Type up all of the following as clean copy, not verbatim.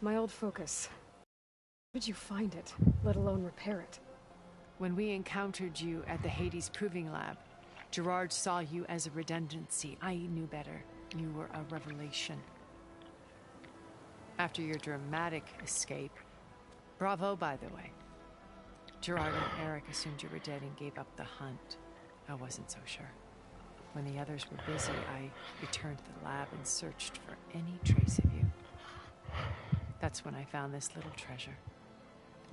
my old focus. How did you find it, let alone repair it? When we encountered you at the Hades Proving Lab, Gerard saw you as a redundancy. I knew better. You were a revelation. After your dramatic escape, bravo, by the way. Gerard and Eric assumed you were dead and gave up the hunt. I wasn't so sure. When the others were busy, I returned to the lab and searched for any trace of you. That's when I found this little treasure.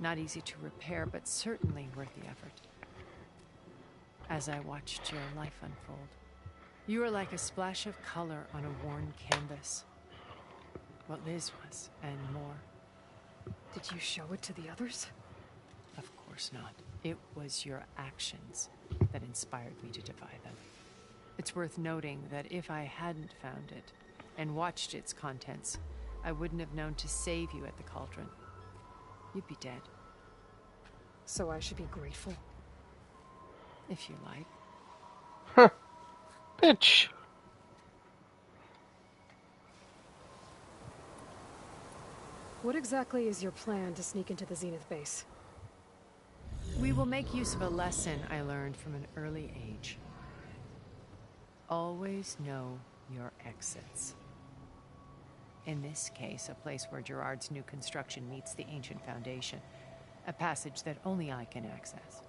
Not easy to repair, but certainly worth the effort. As I watched your life unfold, you were like a splash of color on a worn canvas. What Liz was, and more. Did you show it to the others? Of course not. It was your actions that inspired me to defy them. It's worth noting that if I hadn't found it and watched its contents, I wouldn't have known to save you at the cauldron. You'd be dead. So I should be grateful? If you like. Huh. Bitch. What exactly is your plan to sneak into the Zenith base? We will make use of a lesson I learned from an early age. Always know your exits. In this case, a place where Gerard's new construction meets the ancient foundation. A passage that only I can access.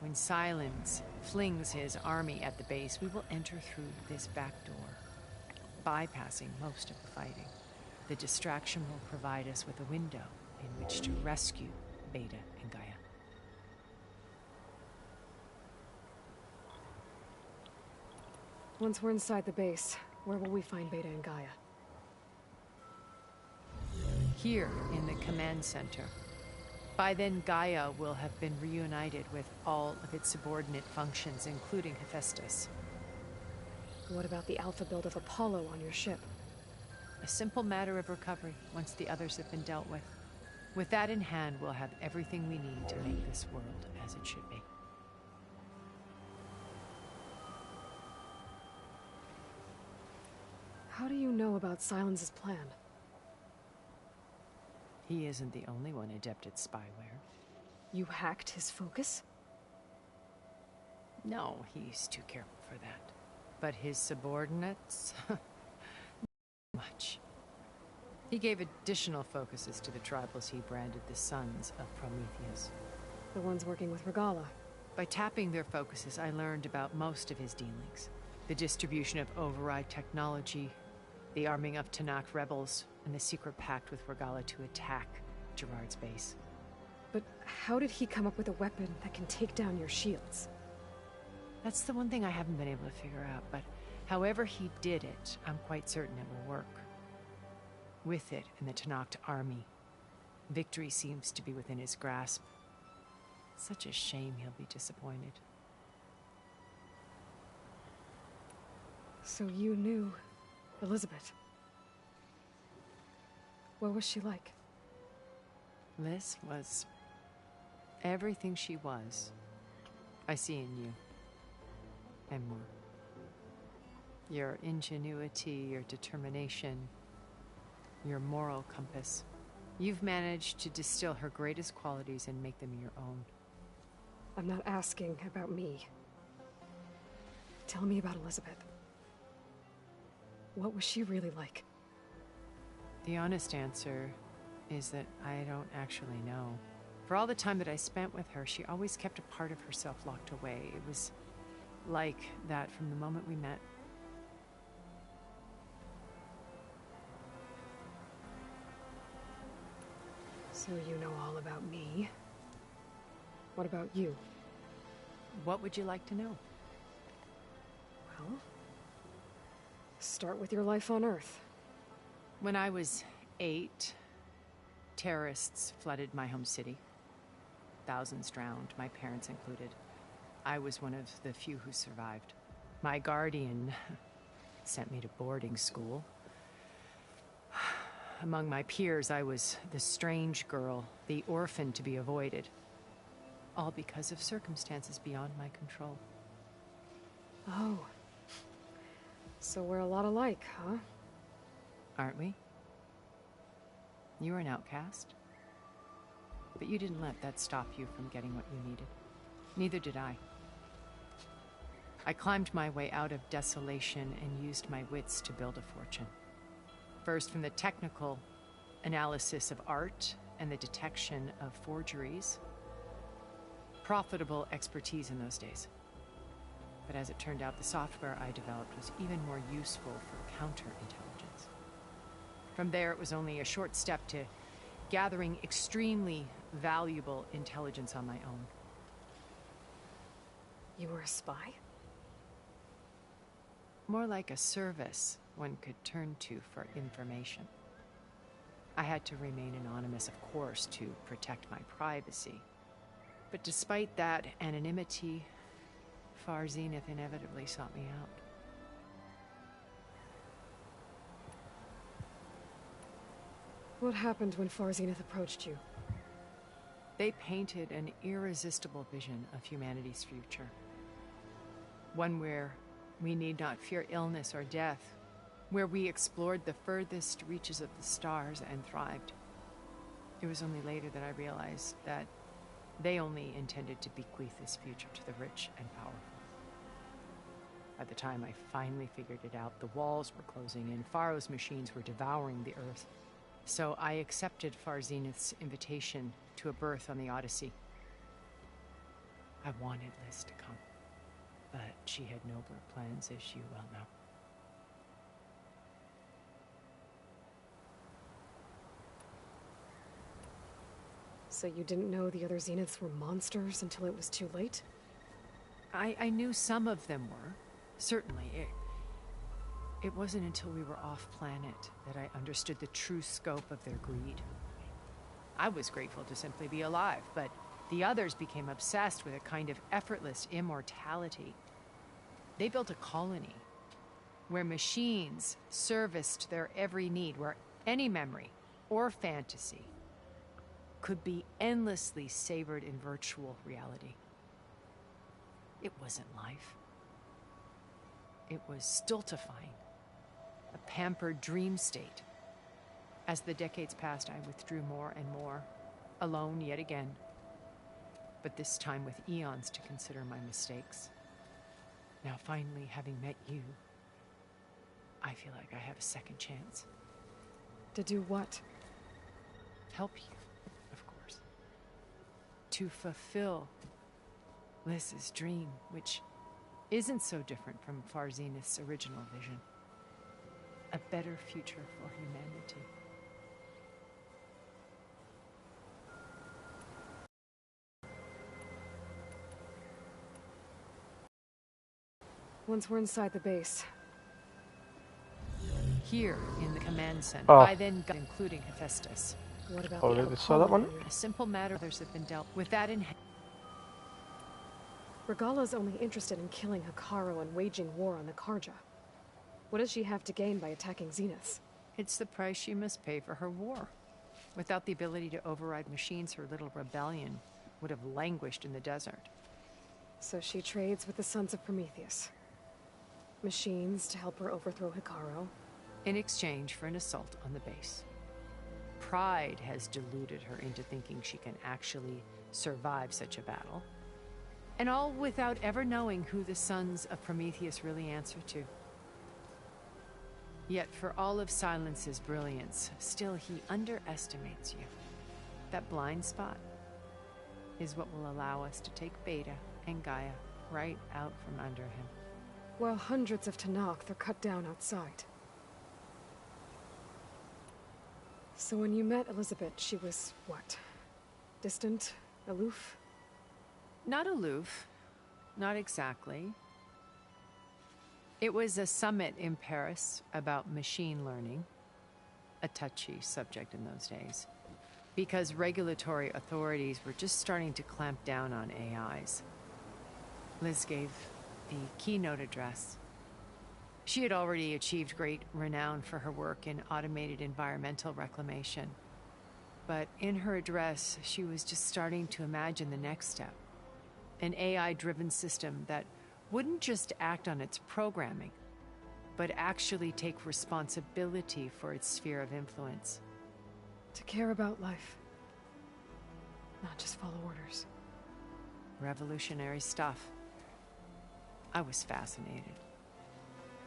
When Sylens flings his army at the base, we will enter through this back door, bypassing most of the fighting. The distraction will provide us with a window in which to rescue Beta and Gaia. Once we're inside the base, where will we find Beta and Gaia? Here in the command center. By then, Gaia will have been reunited with all of its subordinate functions, including Hephaestus. What about the alpha build of Apollo on your ship? A simple matter of recovery once the others have been dealt with. With that in hand, we'll have everything we need to make this world as it should be. How do you know about Sylens' plan? He isn't the only one adept at spyware. You hacked his focus? No, he's too careful for that. But his subordinates? Much. He gave additional focuses to the tribals he branded the Sons of Prometheus. The ones working with Regalla. By tapping their focuses, I learned about most of his dealings. The distribution of override technology, the arming of Tanakh rebels, and the secret pact with Regalla to attack Gerard's base. But how did he come up with a weapon that can take down your shields? That's the one thing I haven't been able to figure out, but however he did it, I'm quite certain it will work. With it and the Tanakh army, victory seems to be within his grasp. Such a shame he'll be disappointed. So you knew Elizabeth. What was she like? Liz was everything she was. I see in you. And more. Your ingenuity, your determination, your moral compass. You've managed to distill her greatest qualities and make them your own. I'm not asking about me. Tell me about Elizabeth. What was she really like? The honest answer is that I don't actually know. For all the time that I spent with her, she always kept a part of herself locked away. It was like that from the moment we met. So you know all about me. What about you? What would you like to know? Well, start with your life on Earth. When I was 8, terrorists flooded my home city. Thousands drowned, my parents included. I was one of the few who survived. My guardian sent me to boarding school. Among my peers, I was the strange girl, the orphan to be avoided. All because of circumstances beyond my control. Oh. So we're a lot alike, huh? Aren't we? You were an outcast. But you didn't let that stop you from getting what you needed. Neither did I. I climbed my way out of desolation and used my wits to build a fortune. First from the technical analysis of art and the detection of forgeries. Profitable expertise in those days. But as it turned out, the software I developed was even more useful for counterintelligence. From there, it was only a short step to gathering extremely valuable intelligence on my own. You were a spy? More like a service one could turn to for information. I had to remain anonymous, of course, to protect my privacy. But despite that anonymity, Far Zenith inevitably sought me out. What happened when Far Zenith approached you? They painted an irresistible vision of humanity's future. One where we need not fear illness or death, where we explored the furthest reaches of the stars and thrived. It was only later that I realized that they only intended to bequeath this future to the rich and powerful. By the time I finally figured it out, the walls were closing in, Faro's machines were devouring the Earth. So I accepted Far Zenith's invitation to a berth on the Odyssey. I wanted Liz to come, but she had nobler plans, as you well know. So you didn't know the other Zeniths were monsters until it was too late? I knew some of them were, certainly. It wasn't until we were off-planet that I understood the true scope of their greed. I was grateful to simply be alive, but the others became obsessed with a kind of effortless immortality. They built a colony where machines serviced their every need, where any memory or fantasy could be endlessly savored in virtual reality. It wasn't life. It was stultifying. A pampered dream state. As the decades passed, I withdrew more and more, alone yet again, but this time with eons to consider my mistakes. Now finally, having met you, I feel like I have a second chance. To do what? Help you, of course. To fulfill Liz's dream, which isn't so different from Far Zenith's original vision. A better future for humanity. Once we're inside the base. Here in the command center, Oh. I then got, including Hephaestus. What about Oh, the they saw that one? Apollo? A simple matter, others have been dealt with that in hand. Regala's only interested in killing Hekarro and waging war on the Karja. What does she have to gain by attacking Zeniths? It's the price she must pay for her war. Without the ability to override machines, her little rebellion would have languished in the desert. So she trades with the Sons of Prometheus. Machines to help her overthrow Hekarro. In exchange for an assault on the base. Pride has deluded her into thinking she can actually survive such a battle. And all without ever knowing who the Sons of Prometheus really answer to. Yet for all of Silence's brilliance, still he underestimates you. That blind spot is what will allow us to take Beta and Gaia right out from under him. While hundreds of Tenakth are cut down outside. So when you met Elizabeth, she was, what? Distant? Aloof? Not aloof. Not exactly. It was a summit in Paris about machine learning. A touchy subject in those days. Because regulatory authorities were just starting to clamp down on AIs. Liz gave the keynote address. She had already achieved great renown for her work in automated environmental reclamation. But in her address, she was just starting to imagine the next step. An AI-driven system that wouldn't just act on its programming, but actually take responsibility for its sphere of influence. To care about life. Not just follow orders. Revolutionary stuff. I was fascinated.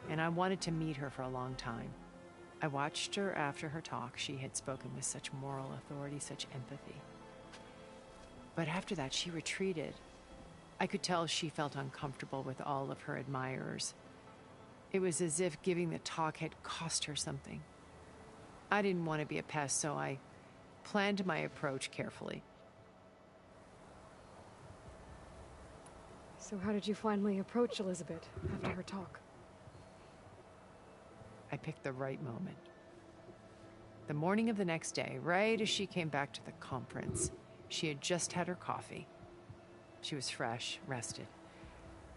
And I wanted to meet her for a long time. I watched her after her talk. She had spoken with such moral authority, such empathy. But after that, she retreated. I could tell she felt uncomfortable with all of her admirers. It was as if giving the talk had cost her something. I didn't want to be a pest, so I planned my approach carefully. So how did you finally approach Elizabeth after her talk? I picked the right moment. The morning of the next day, right as she came back to the conference, she had just had her coffee. She was fresh, rested.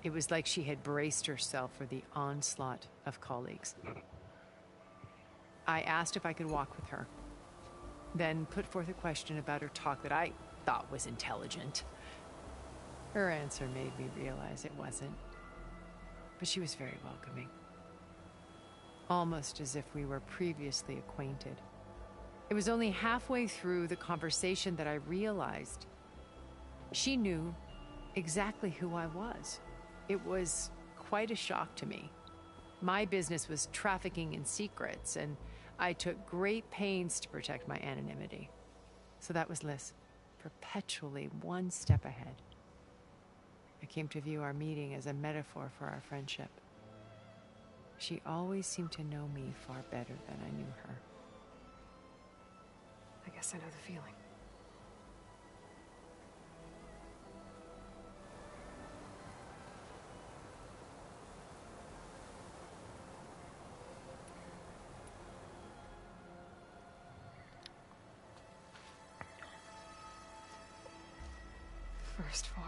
It was like she had braced herself for the onslaught of colleagues. I asked if I could walk with her, then put forth a question about her talk that I thought was intelligent. Her answer made me realize it wasn't, but she was very welcoming. Almost as if we were previously acquainted. It was only halfway through the conversation that I realized she knew exactly who I was. It was quite a shock to me. My business was trafficking in secrets, and I took great pains to protect my anonymity. So that was Liz, perpetually one step ahead. I came to view our meeting as a metaphor for our friendship. She always seemed to know me far better than I knew her. I guess I know the feeling. First Varl.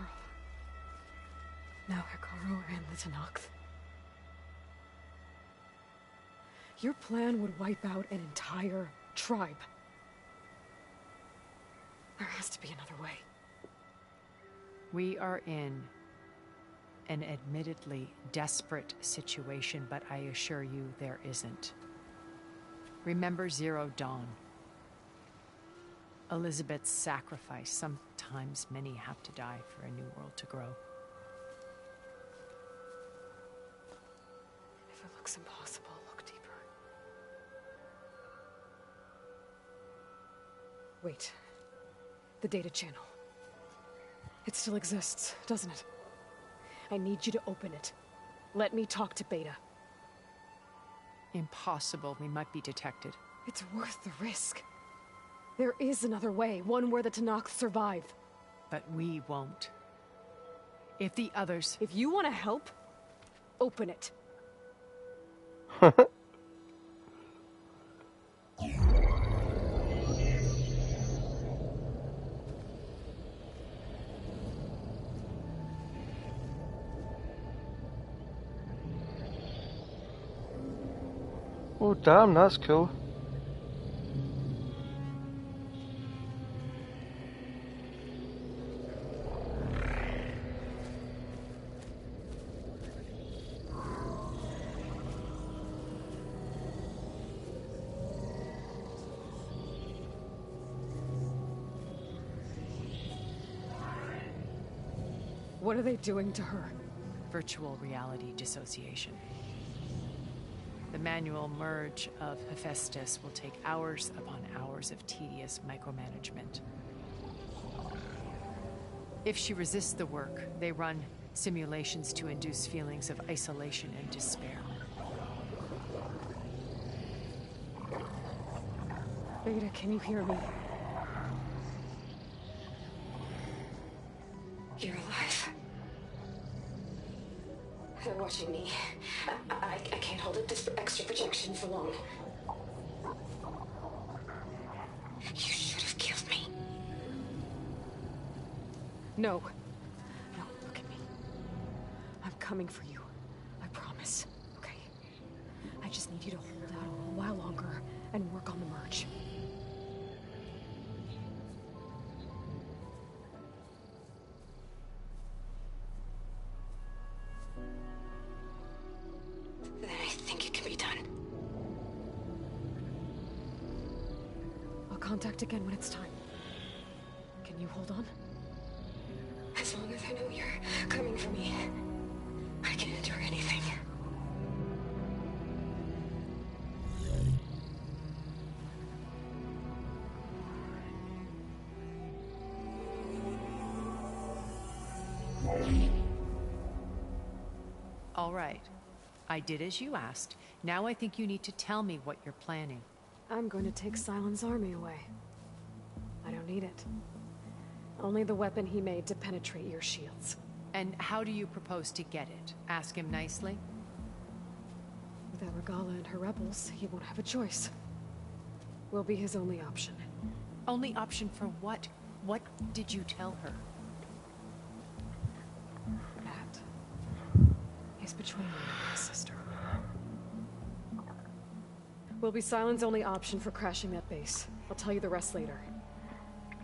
Now Hekarro and the Tenakth. Your plan would wipe out an entire tribe. There has to be another way. We are in an admittedly desperate situation, but I assure you there isn't. Remember Zero Dawn. Elizabeth's sacrifice. Sometimes many have to die for a new world to grow. If it looks impossible, look deeper. Wait. The data channel. It still exists, doesn't it? I need you to open it. Let me talk to Beta. Impossible. We might be detected. It's worth the risk. There is another way, one where the Tenakth survive. But we won't. If the others... If you want to help, open it. Oh, damn, that's cool. What are they doing to her? Virtual reality dissociation. The manual merge of Hephaestus will take hours upon hours of tedious micromanagement. If she resists the work, they run simulations to induce feelings of isolation and despair. Beta, can you hear me? You're alive. They're watching me. I can't hold up this extra projection for long. You should have killed me. No. No, look at me. I'm coming for you. I promise. Okay? I just need you to hold out a little while longer and work on the merge. Then I think it can be done. I'll contact again when it's time. Can you hold on? As long as I know you're coming for me, I can endure anything. All right. I did as you asked. Now I think you need to tell me what you're planning. I'm going to take Sylens' army away. I don't need it. Only the weapon he made to penetrate your shields. And how do you propose to get it? Ask him nicely? Without Regala and her rebels, he won't have a choice. We'll be his only option. Only option for what? What did you tell her? That is between me and my sister. Will be Sylens' only option for crashing that base. I'll tell you the rest later.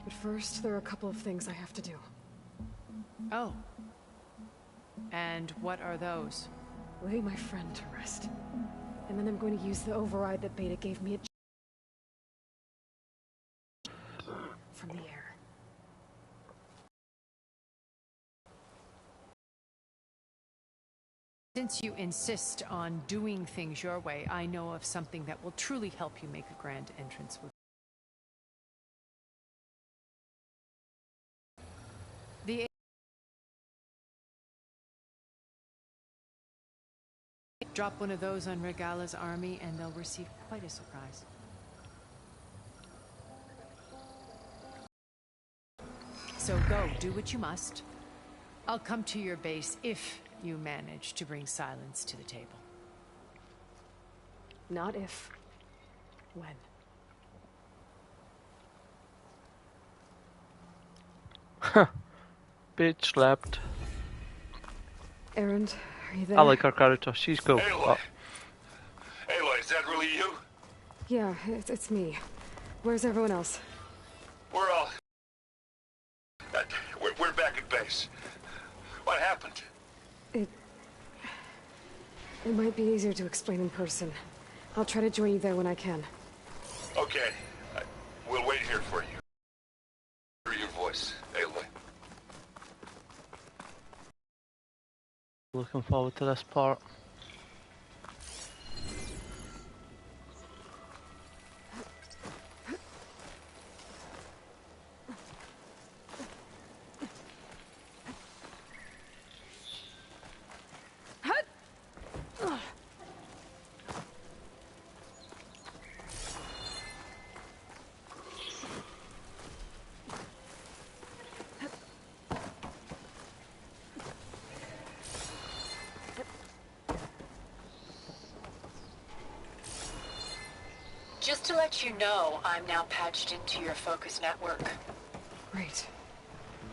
But first, there are a couple of things I have to do. Oh. And what are those? Lay my friend to rest. And then I'm going to use the override that Beta gave me from the air. Since you insist on doing things your way, I know of something that will truly help you make a grand entrance with the drop one of those on Regala's army and they'll receive quite a surprise. So go, do what you must. I'll come to your base if you manage to bring Sylens to the table. Not if. When. Bitch slapped. Erend, are you there? I like her character. She's cool. Aloy. Aloy, is that really you? Yeah, it's me. Where's everyone else? We're all... We're back at base. What happened? It might be easier to explain in person. I'll try to join you there when I can. Okay. We'll wait here for you. Hear your voice, Aloy. Looking forward to this part. Just to let you know, I'm now patched into your focus network. Great.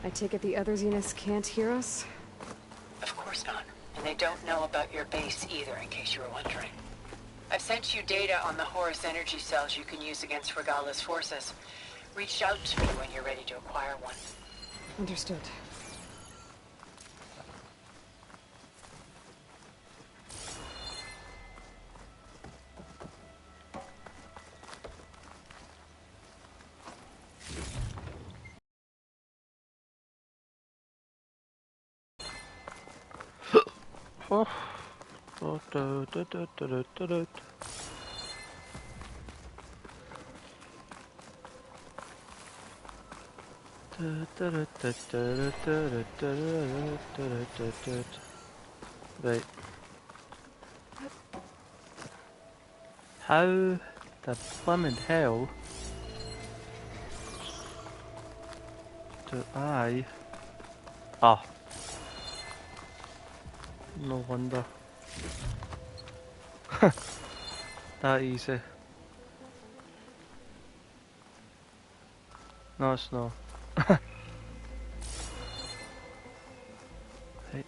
I take it the other Zeniths can't hear us? Of course not. And they don't know about your base either, in case you were wondering. I've sent you data on the Horus energy cells you can use against Regala's forces. Reach out to me when you're ready to acquire one. Understood. Oh. Oh, do, do, do, do, do, do, do. Right. How the blimmin' hell do I... Ah. No wonder. That easy. No, it's not. Right.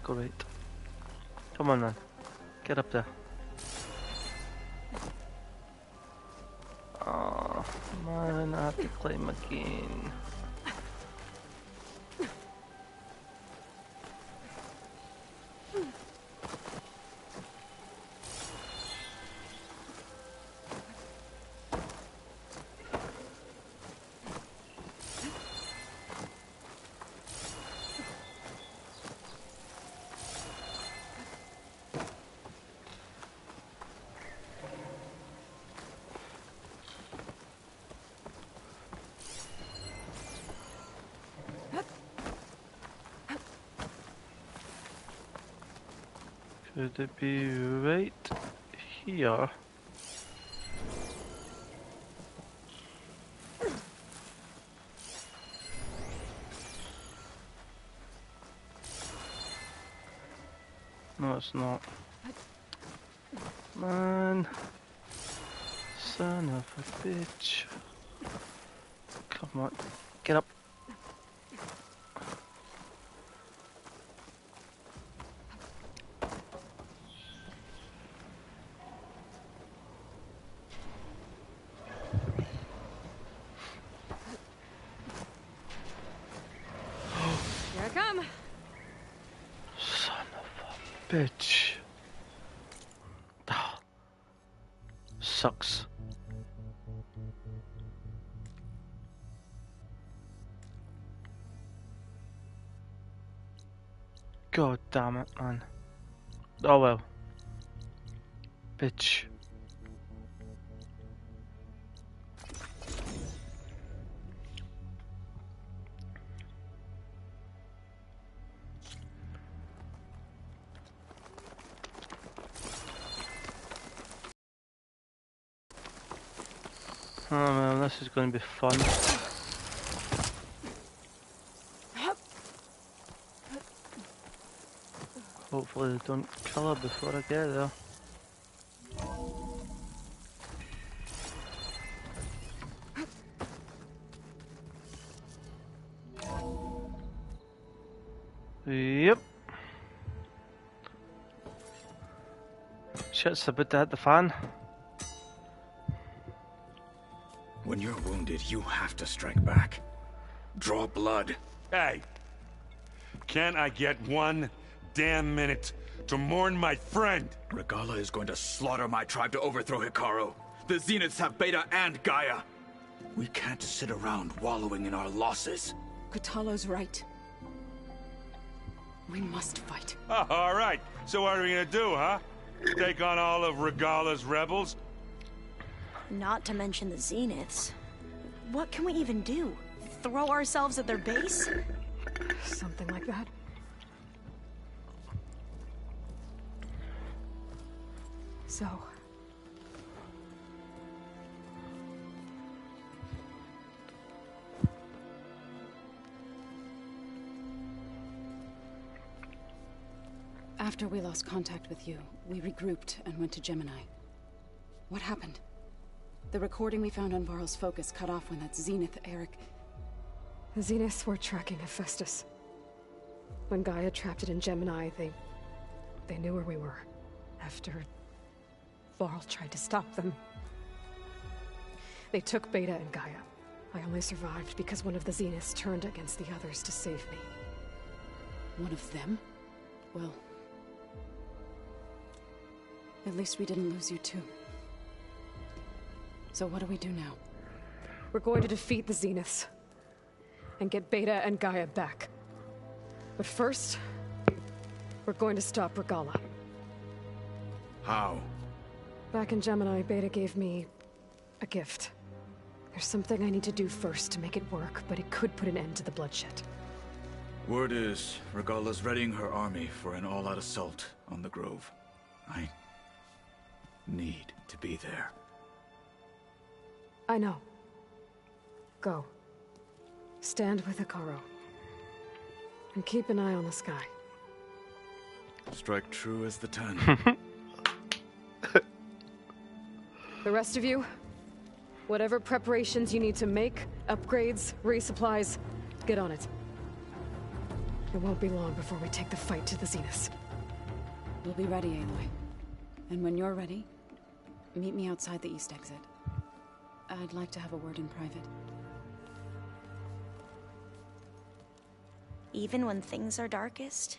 Great. Come on, man. Get up there. Oh, man, I have to climb again. Should it be right here? No, it's not. Man. Son of a bitch. Come on. Get up. Here I come. Son of a bitch. Ah. Sucks. God damn it, man. Oh well. Bitch. Oh man, this is going to be fun. Hopefully they don't kill her before I get there. Yep. Shit's about to hit the fan. When you're wounded, you have to strike back. Draw blood. Hey! Can't I get one damn minute to mourn my friend? Regalla is going to slaughter my tribe to overthrow Hikaru. The Zeniths have Beta and Gaia. We can't sit around wallowing in our losses. Kotallo's right. We must fight. Oh, all right. So what are we gonna do, huh? Take on all of Regalla's rebels? Not to mention the Zeniths. What can we even do? Throw ourselves at their base? Something like that. So... After we lost contact with you, we regrouped and went to Gemini. What happened? The recording we found on Varl's focus cut off when that Zenith Eric... The Zeniths were tracking Hephaestus. When Gaia trapped it in Gemini, they knew where we were. After Varl tried to stop them. They took Beta and Gaia. I only survived because one of the Zeniths turned against the others to save me. One of them? Well... at least we didn't lose you too. So what do we do now? We're going to defeat the Zeniths. And get Beta and Gaia back. But first... we're going to stop Regalla. How? Back in Gemini, Beta gave me... a gift. There's something I need to do first to make it work, but it could put an end to the bloodshed. Word is, Regalla's readying her army for an all-out assault on the Grove. I need to be there. I know. Go. Stand with Hikaru. And keep an eye on the sky. Strike true as the 10. The rest of you, whatever preparations you need to make, upgrades, resupplies, get on it. It won't be long before we take the fight to the Zeniths. We'll be ready, Aloy. And when you're ready, meet me outside the east exit. I'd like to have a word in private. Even when things are darkest,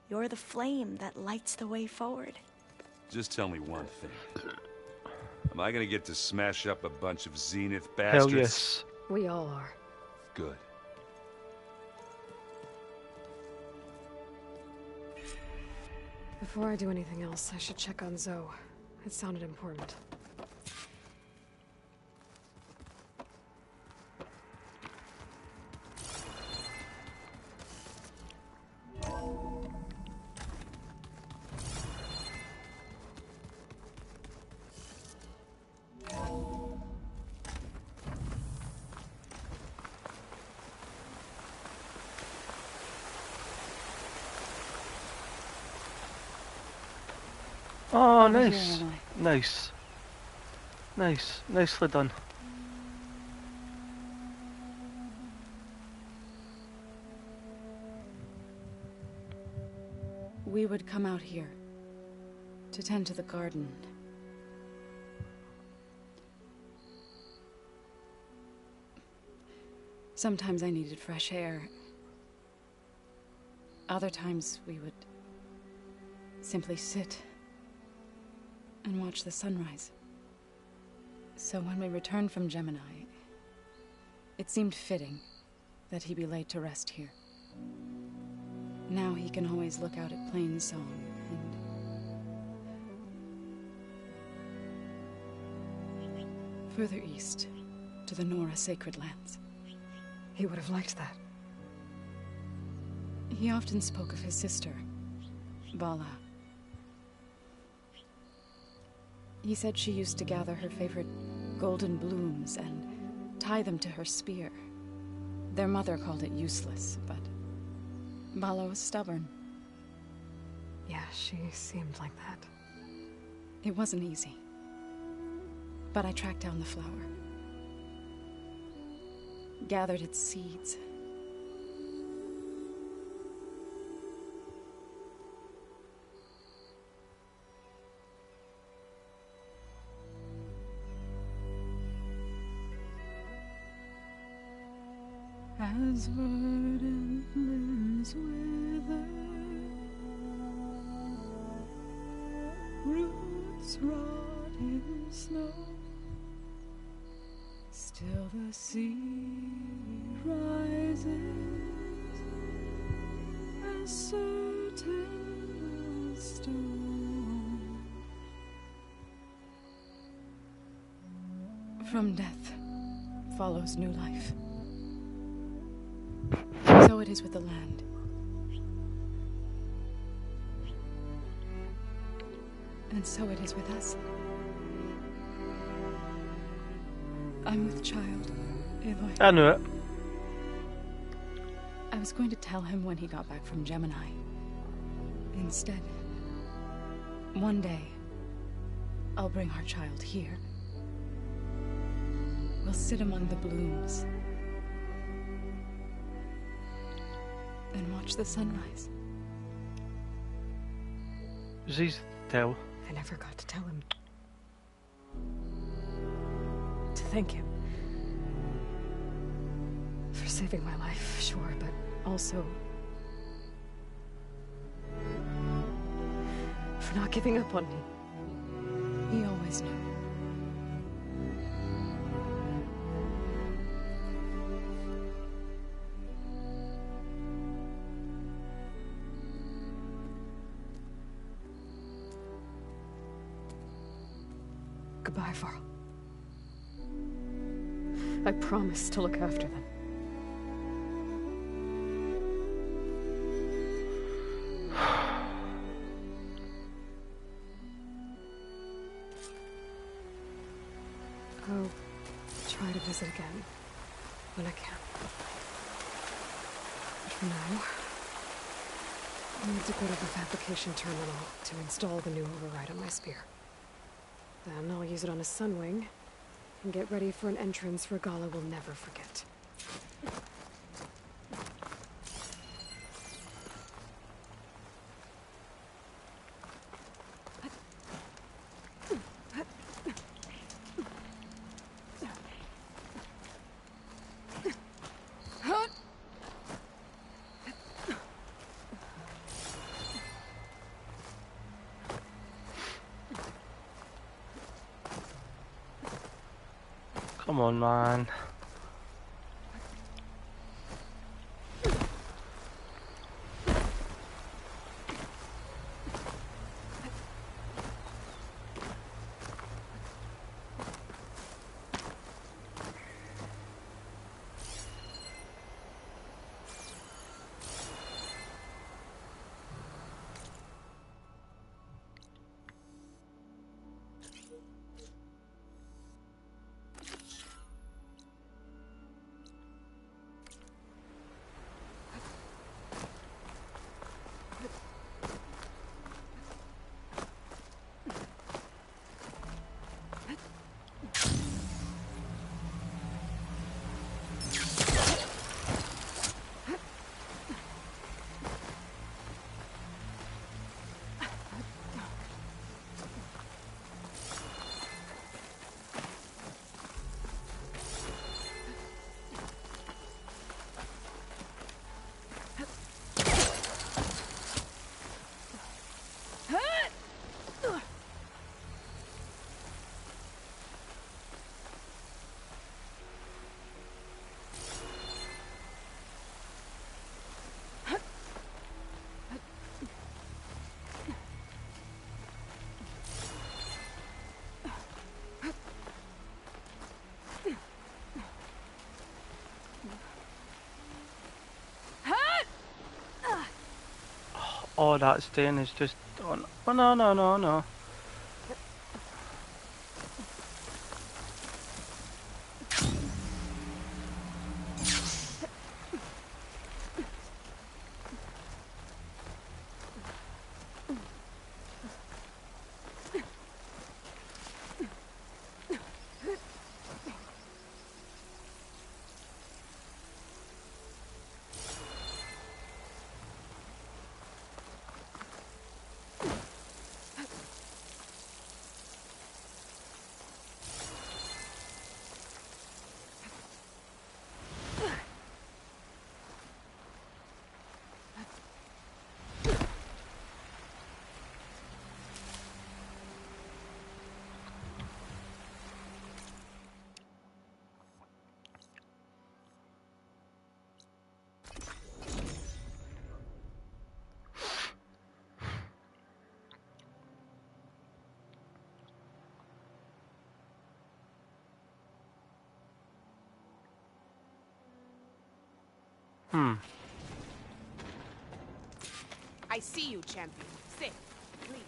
you're the flame that lights the way forward. Just tell me one thing. Am I gonna get to smash up a bunch of Zenith bastards? Hell yes. We all are. Good. Before I do anything else, I should check on Zoe. It sounded important. Oh, Over here, nice. Aloy. Nice. Nice. Nicely done. We would come out here to tend to the garden. Sometimes I needed fresh air. Other times we would simply sit and watch the sunrise. So when we returned from Gemini, it seemed fitting that he be laid to rest here. Now he can always look out at Plainsong and further east to the Nora Sacred Lands. He would have liked that. He often spoke of his sister, Vala. He said she used to gather her favorite golden blooms and tie them to her spear. Their mother called it useless, but Vala was stubborn. Yeah, she seemed like that. It wasn't easy. But I tracked down the flower. Gathered its seeds. As verdant limbs wither, roots rot in snow, still the sea rises, as certain as stone. From death follows new life. So it is with the land. And so it is with us. I'm with child, Aloy. I knew it. I was going to tell him when he got back from Gemini. Instead, one day, I'll bring our child here. We'll sit among the blooms and watch the sunrise. It's easy to tell. I never got to tell him. To thank him. For saving my life, sure, but also for not giving up on me. He always knew. Goodbye, Varl. I promise to look after them. I'll try to visit again when I can. But for now, I need to go to the fabrication terminal to install the new override on my spear. Then I'll use it on a sunwing and get ready for an entrance Regalla will never forget. Come on, man. all that stain is just... Oh no, no, no, no. I see you, champion. Sit. Leave.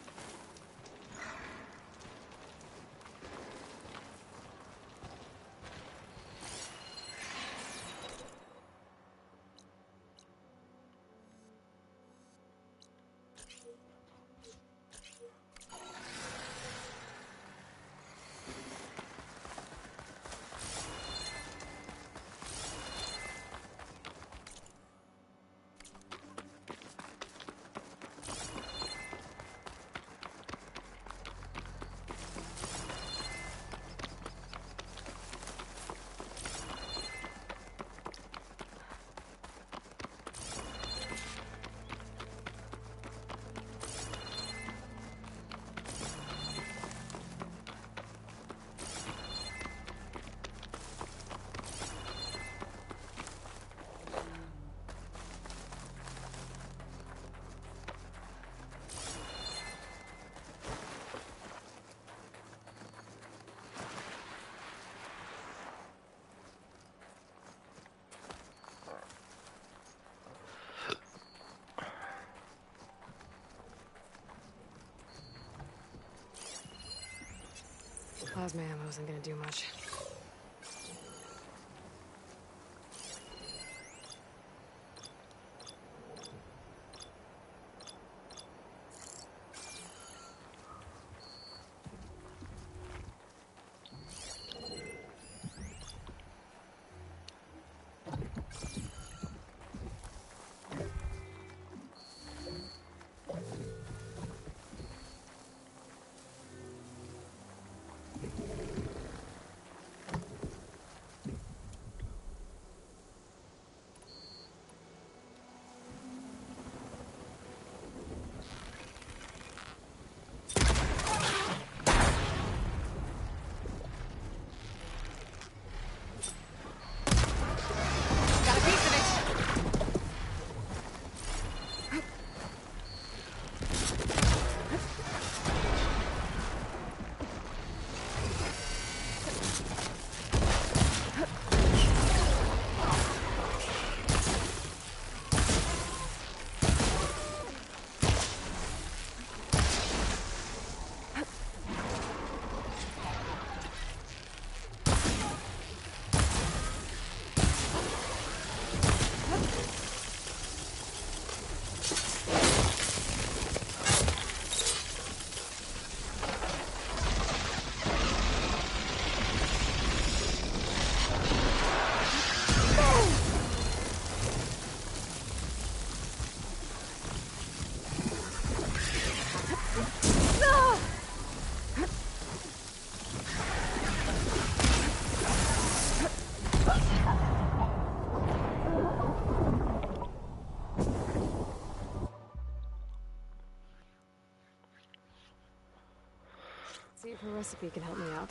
Plasma ammo isn't gonna do much. Got a piece of it. See if her recipe can help me out.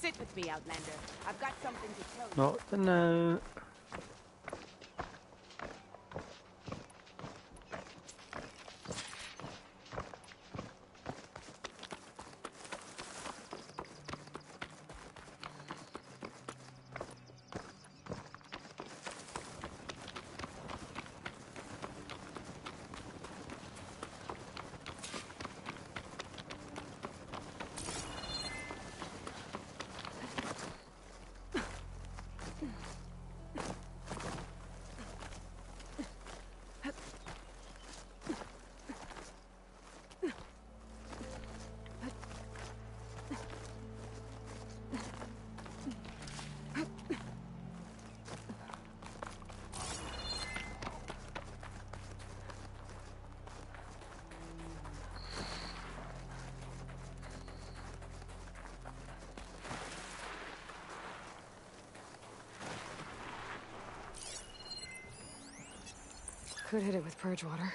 Sit with me, Outlander. I've got something to tell you. Not the note. Could hit it with purge water.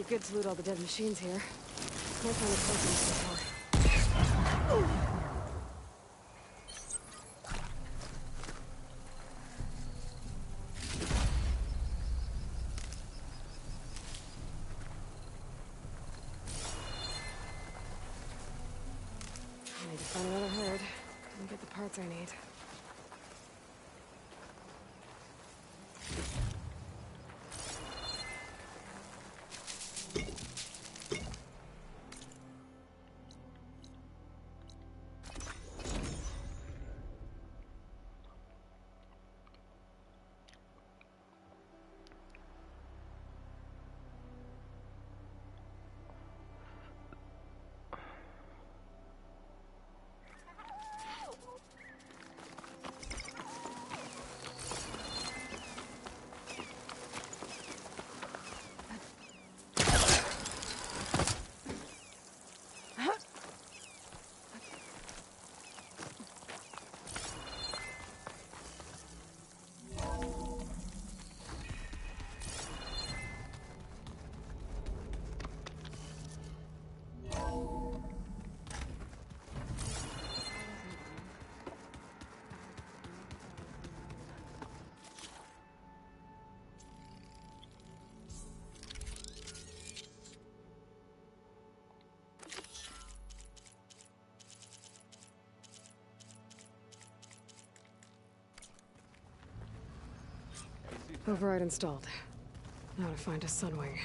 good to loot all the dead machines here. Can't find a person so far. I need to find another herd and get the parts I need. Override installed. Now to find a Sunwing.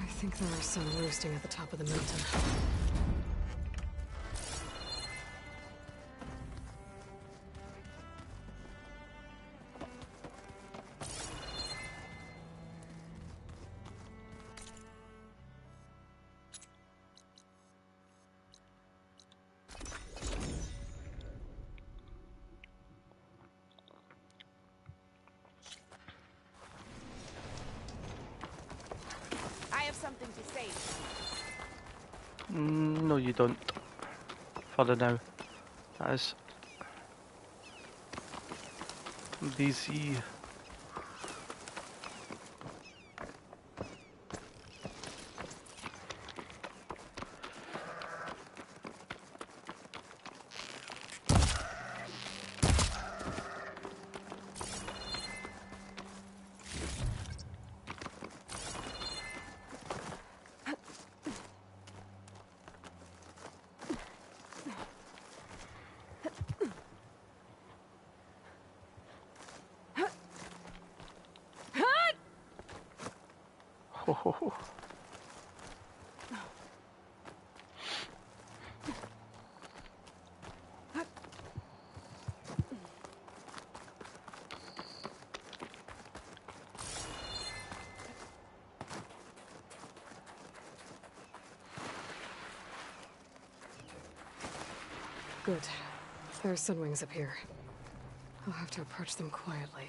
I think there are some roosting at the top of the mountain. Something to say. No, you don't. Further now. That is busy. Ho. Good. There are Sunwings up here. I'll have to approach them quietly.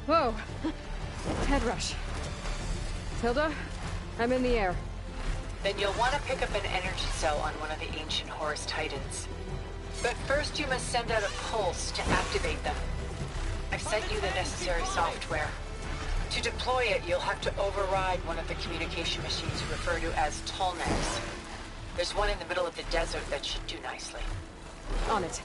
Whoa! Head rush. Tilda, I'm in the air. Then you'll want to pick up an energy cell on one of the ancient Horus Titans. But first you must send out a pulse to activate them. I've sent you the necessary software. To deploy it, you'll have to override one of the communication machines you refer to as Tallnecks. There's one in the middle of the desert that should do nicely. On it.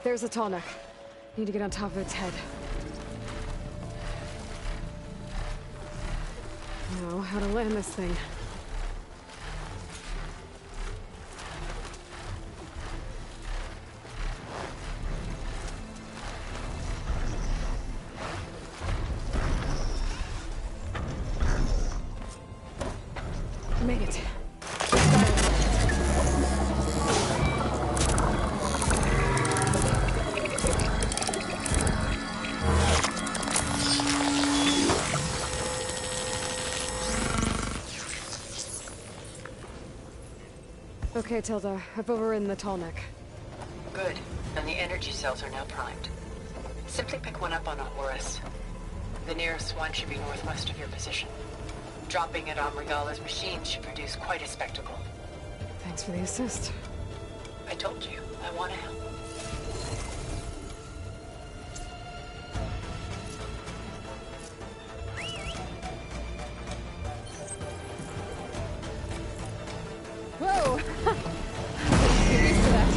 There's a Tallneck. Need to get on top of its head. Know how to land this thing. Made it. Okay, Tilda. I've overridden the Tallneck. Good. And the energy cells are now primed. Simply pick one up on Horus. The nearest one should be northwest of your position. Dropping it on Regala's machine should produce quite a spectacle. Thanks for the assist. I told you, I want to help. Whoa! Get used to that.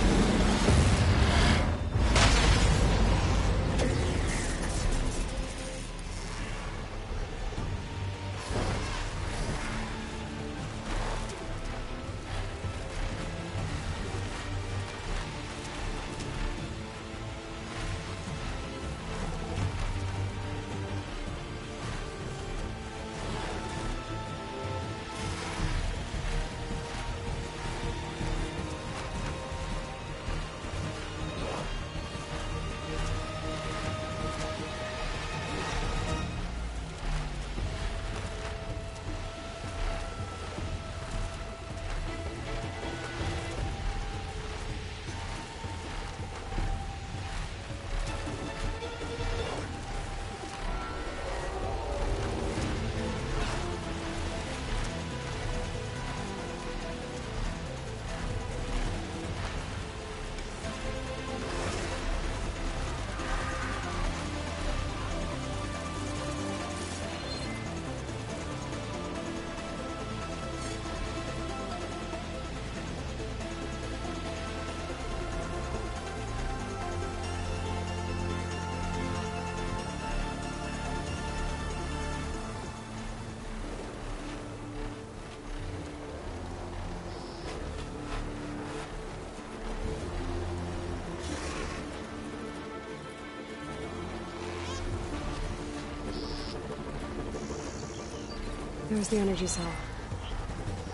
There's the energy cell.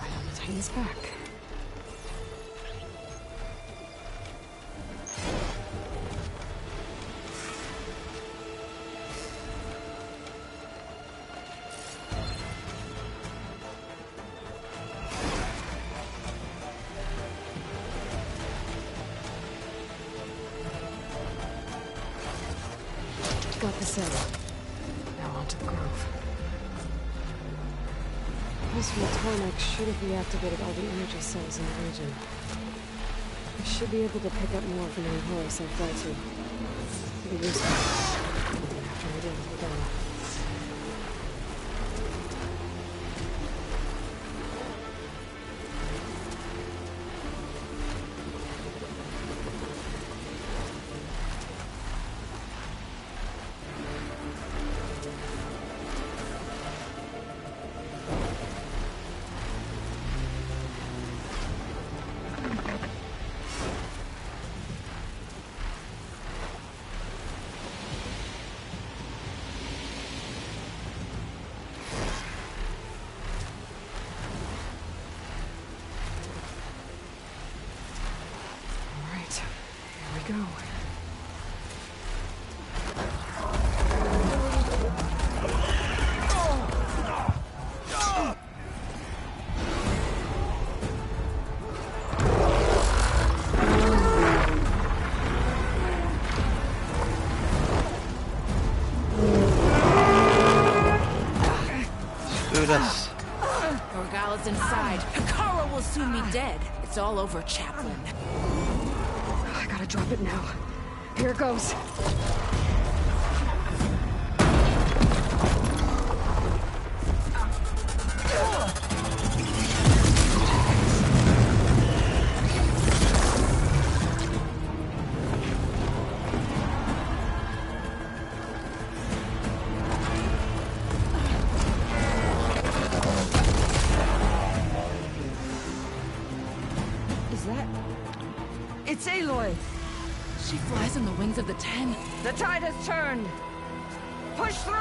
Right on the Titan's back. Got the cell. Now onto the Grove. This Tallneck should have reactivated all the energy cells in the region. I should be able to pick up more from any Horus I fly to. It'll be useful. After I deal with Regala. Go. dead. It's all over, Chaplain. I gotta drop it now. Here it goes. It's Aloy! She flies on the wings of the Ten. The tide has turned! Push through!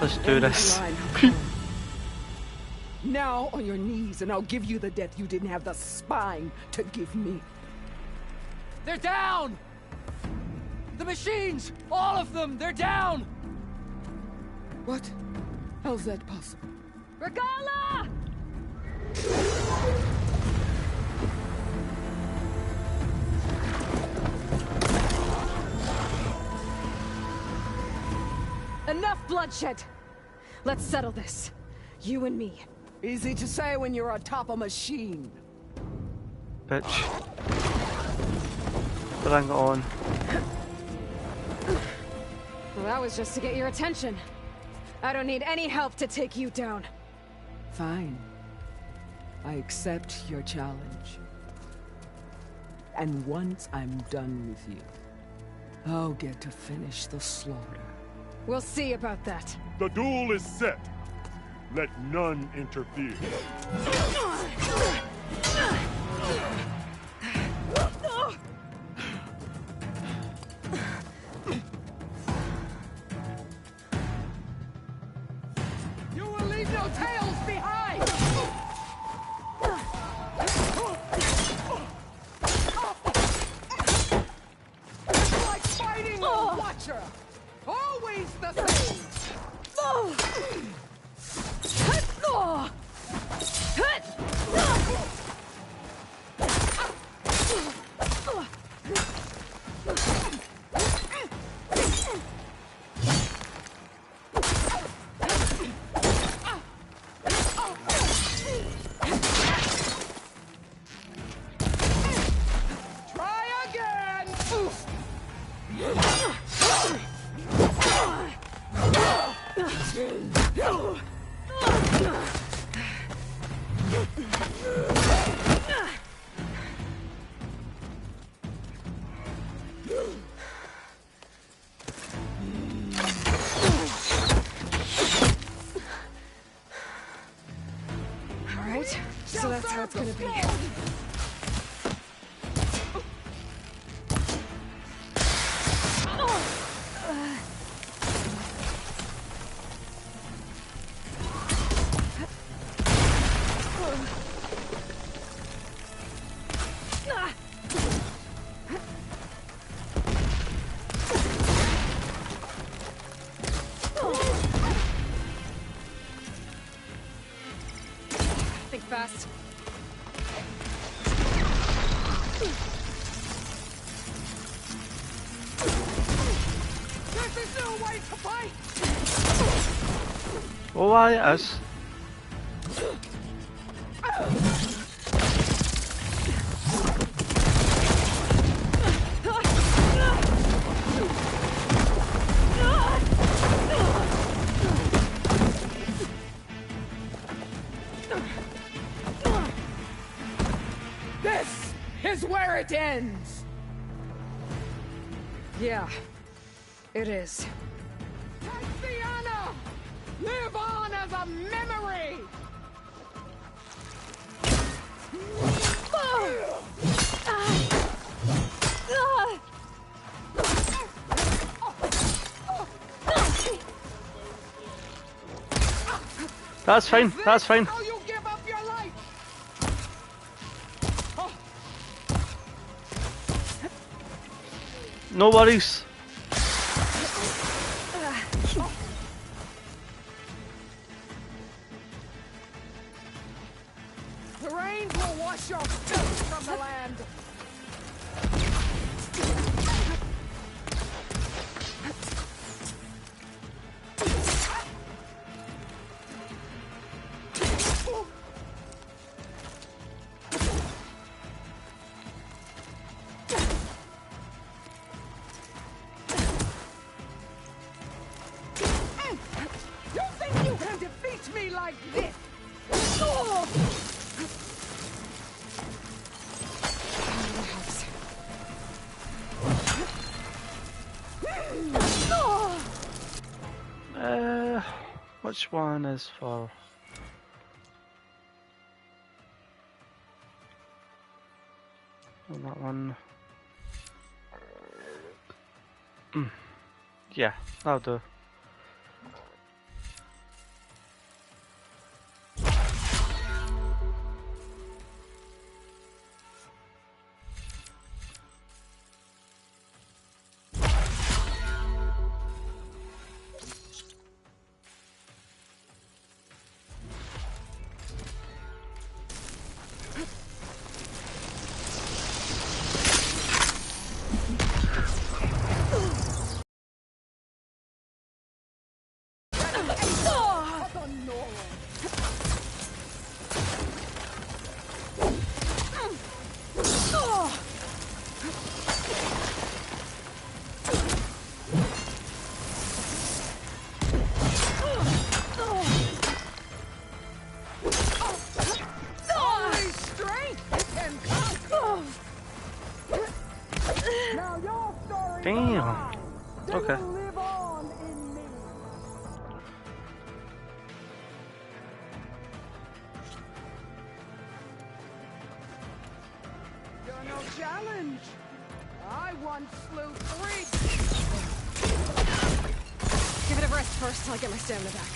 Let's do this. Now on your knees, and I'll give you the death you didn't have the spine to give me. They're down! The machines! All of them! They're down! What? How's that possible? Regala! Enough bloodshed! Let's settle this. You and me. Easy to say when you're atop a machine. Bitch. Bring it on. Well, that was just to get your attention. I don't need any help to take you down. Fine. I accept your challenge. And once I'm done with you, I'll get to finish the slaughter. We'll see about that. The duel is set. Let none interfere. You will leave no tails behind! It's like fighting a watcher! Always the same! Try again! All right, so that's how it's gonna be. Think fast. This is no way to fight! Oh, why it is. This is where it ends! Yeah, it is. Tiziana! Live on as a memory! That's fine, that's fine. How you give up your life? No worries. Blood will wash your filth from the land. You think you can defeat me like this? Which one is for? Oh, that one. Yeah, that'll do. Damn. Okay. You're no challenge. I once slew 3. Give it a rest first till I get my stamina back.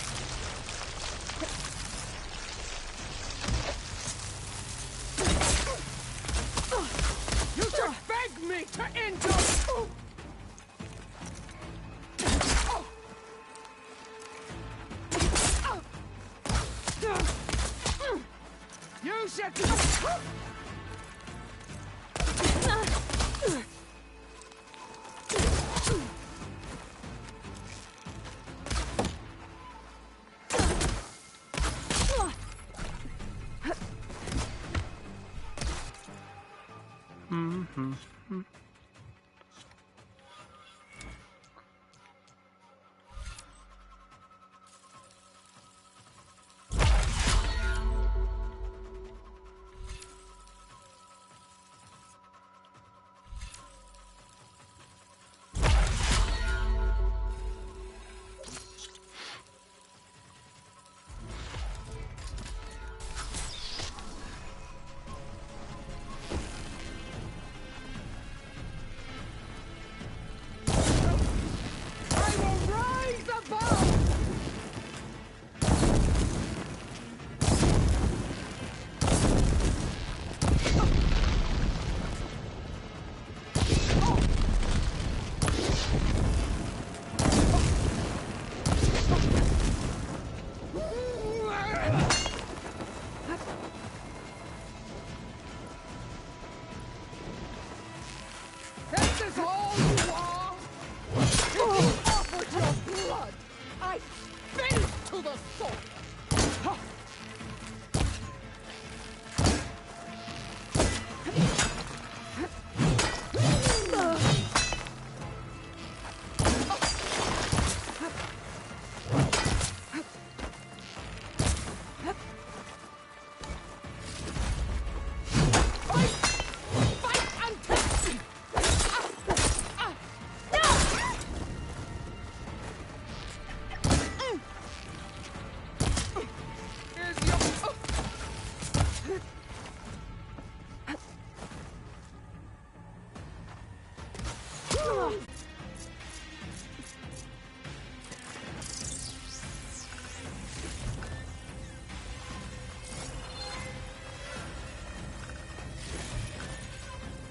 You should beg me to end your... You should...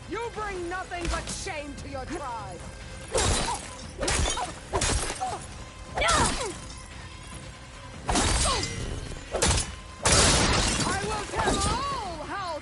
You bring nothing but shame to your tribe. I will tell all how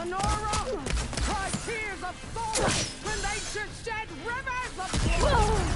The Nora cried tears of sorrow when they should shed rivers of blood.